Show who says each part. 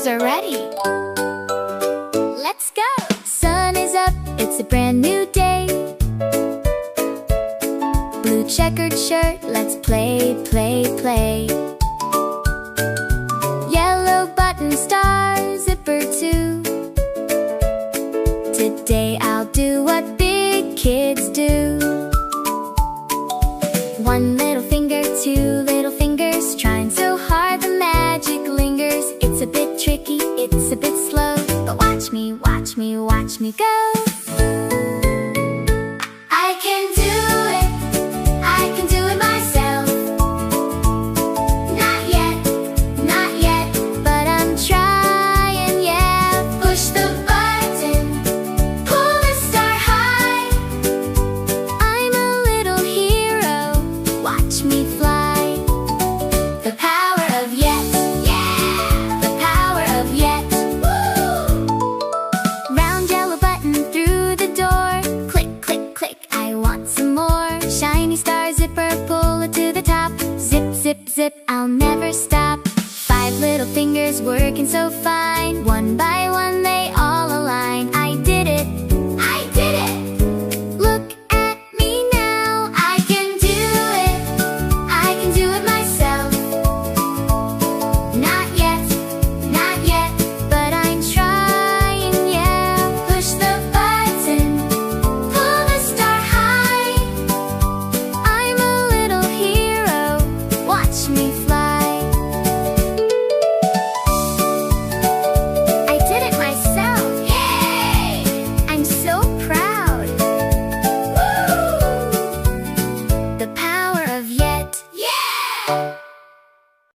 Speaker 1: fingers are ready.
Speaker 2: Let's go! Sun is up, it's a brand new day. Blue checkered shirt, let's play, play, play. Yellow button, star, zipper too. Today I'll do what big kids do. One little finger, two little fingers, trying so hard the magic lingers. It's a bit tricky, it's a bit slow, but watch me, watch me, watch me go. I can do it, I can do it myself. Not yet, not yet, but I'm trying, yeah. Push the button, pull the star high. I'm a little hero, watch me fly. The power of yet, yeah, the power of yet. Woo! Round yellow button through the door. Click, click, click, I want some more. Shiny star zipper, pull it to the top. Zip, zip, zip, I'll never stop. Five little fingers working so fine. One by one they